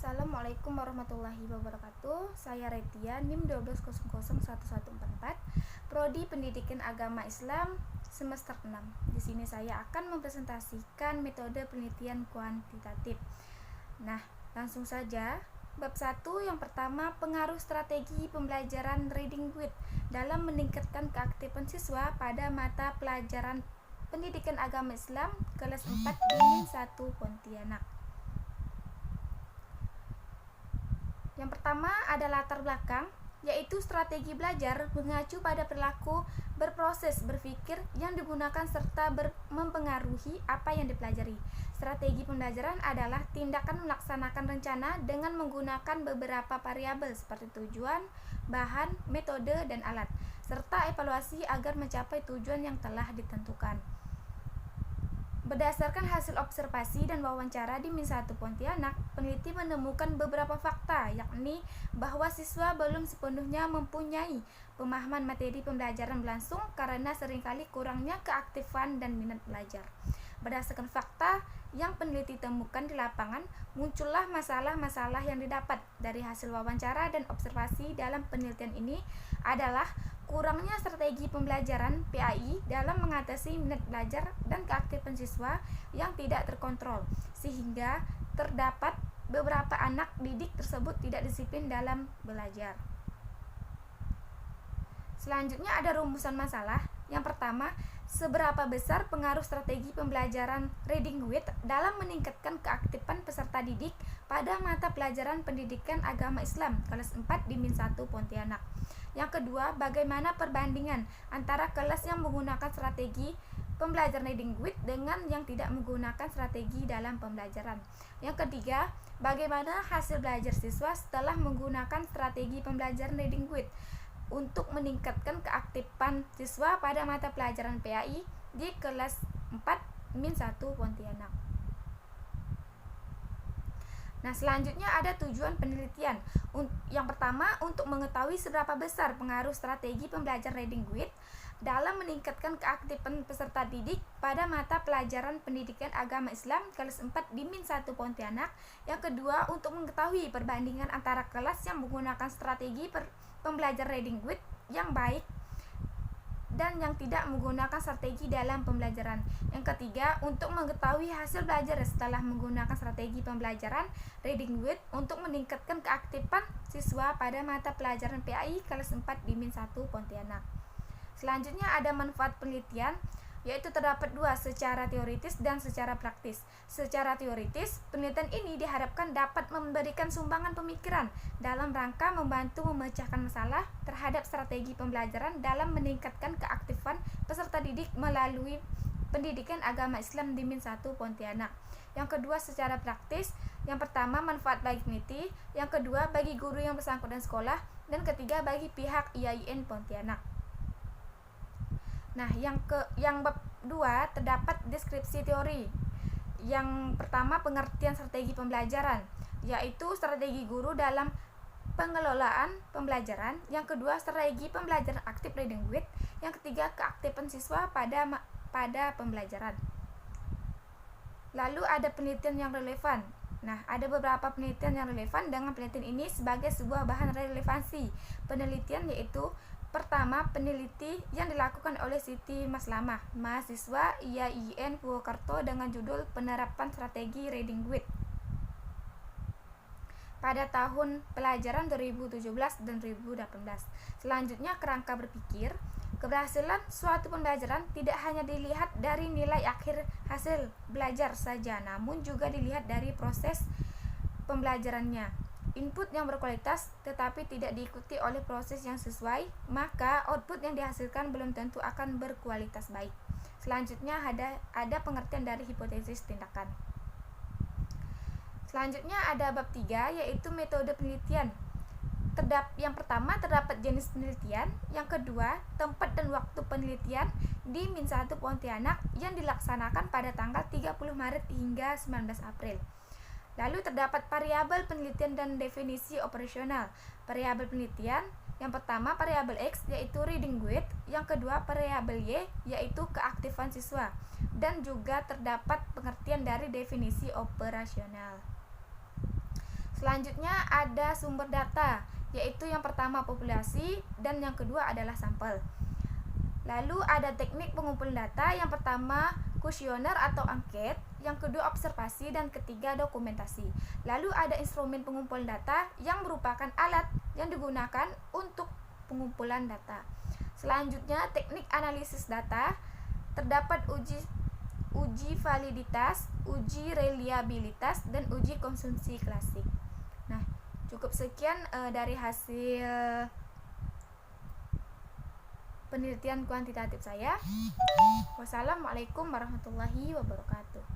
Assalamualaikum warahmatullahi wabarakatuh. Saya Retia, NIM 12001144, Prodi Pendidikan Agama Islam semester 6. Di sini saya akan mempresentasikan metode penelitian kuantitatif. Nah, langsung saja. Bab 1 yang pertama, pengaruh strategi pembelajaran reading with dalam meningkatkan keaktifan siswa pada mata pelajaran Pendidikan Agama Islam kelas 4 Dimin 1 Pontianak. Yang pertama ada latar belakang, yaitu strategi belajar mengacu pada perilaku berproses berpikir yang digunakan serta mempengaruhi apa yang dipelajari. Strategi pembelajaran adalah tindakan melaksanakan rencana dengan menggunakan beberapa variabel seperti tujuan, bahan, metode, dan alat, serta evaluasi agar mencapai tujuan yang telah ditentukan. Berdasarkan hasil observasi dan wawancara di Min 1 Pontianak, peneliti menemukan beberapa fakta, yakni bahwa siswa belum sepenuhnya mempunyai pemahaman materi pembelajaran berlangsung karena seringkali kurangnya keaktifan dan minat belajar. Berdasarkan fakta yang peneliti temukan di lapangan, muncullah masalah-masalah yang didapat dari hasil wawancara dan observasi dalam penelitian ini adalah kurangnya strategi pembelajaran PAI dalam mengatasi minat belajar dan keaktifan siswa yang tidak terkontrol, sehingga terdapat beberapa anak didik tersebut tidak disiplin dalam belajar. Selanjutnya ada rumusan masalah. Yang pertama, seberapa besar pengaruh strategi pembelajaran reading with dalam meningkatkan keaktifan peserta didik pada mata pelajaran Pendidikan Agama Islam kelas 4 di Min 1 Pontianak. Yang kedua, bagaimana perbandingan antara kelas yang menggunakan strategi pembelajaran reading with dengan yang tidak menggunakan strategi dalam pembelajaran. Yang ketiga, bagaimana hasil belajar siswa setelah menggunakan strategi pembelajaran reading with untuk meningkatkan keaktifan siswa pada mata pelajaran PAI di kelas 4 Min 1 Pontianak. Nah, selanjutnya ada tujuan penelitian. Yang pertama, untuk mengetahui seberapa besar pengaruh strategi pembelajaran reading with dalam meningkatkan keaktifan peserta didik pada mata pelajaran Pendidikan Agama Islam kelas 4 di Min 1 Pontianak. Yang kedua, untuk mengetahui perbandingan antara kelas yang menggunakan strategi pembelajaran reading with yang baik dan yang tidak menggunakan strategi dalam pembelajaran. Yang ketiga, untuk mengetahui hasil belajar setelah menggunakan strategi pembelajaran reading with untuk meningkatkan keaktifan siswa pada mata pelajaran PAI kelas 4 di Min 1 Pontianak. Selanjutnya ada manfaat penelitian, yaitu terdapat dua, secara teoritis dan secara praktis. Secara teoritis, penelitian ini diharapkan dapat memberikan sumbangan pemikiran dalam rangka membantu memecahkan masalah terhadap strategi pembelajaran dalam meningkatkan keaktifan peserta didik melalui Pendidikan Agama Islam di Min 1 Pontianak. Yang kedua, secara praktis, yang pertama manfaat bagi peneliti, yang kedua bagi guru yang bersangkutan sekolah, dan ketiga bagi pihak IAIN Pontianak. Nah, yang bab 2 terdapat deskripsi teori. Yang pertama, pengertian strategi pembelajaran, yaitu strategi guru dalam pengelolaan pembelajaran. Yang kedua, strategi pembelajaran aktif reading with. Yang ketiga, keaktifan siswa pada pembelajaran. Lalu ada penelitian yang relevan. Nah, ada beberapa penelitian yang relevan dengan penelitian ini sebagai sebuah bahan relevansi penelitian, yaitu pertama, peneliti yang dilakukan oleh Siti Maslamah, mahasiswa IAIN Purwokerto dengan judul Penerapan Strategi Reading with pada tahun pelajaran 2017 dan 2018. Selanjutnya, kerangka berpikir. Keberhasilan suatu pembelajaran tidak hanya dilihat dari nilai akhir hasil belajar saja, namun juga dilihat dari proses pembelajarannya. Input yang berkualitas tetapi tidak diikuti oleh proses yang sesuai, maka output yang dihasilkan belum tentu akan berkualitas baik. Selanjutnya ada pengertian dari hipotesis tindakan. Selanjutnya ada bab 3, yaitu metode penelitian. Yang pertama, terdapat jenis penelitian. Yang kedua, tempat dan waktu penelitian di Min 1 Pontianak yang dilaksanakan pada tanggal 30 Maret hingga 19 April. Lalu terdapat variabel penelitian dan definisi operasional. Variabel penelitian, yang pertama variabel X, yaitu reading with. Yang kedua variabel Y, yaitu keaktifan siswa. Dan juga terdapat pengertian dari definisi operasional. Selanjutnya ada sumber data, yaitu yang pertama populasi dan yang kedua adalah sampel. Lalu ada teknik pengumpulan data, yang pertama kuesioner atau angket, yang kedua observasi, dan ketiga dokumentasi. Lalu ada instrumen pengumpulan data yang merupakan alat yang digunakan untuk pengumpulan data. Selanjutnya teknik analisis data, terdapat uji validitas, uji reliabilitas, dan uji konsumsi klasik. Nah, cukup sekian dari hasil penelitian kuantitatif saya. Wassalamualaikum warahmatullahi wabarakatuh.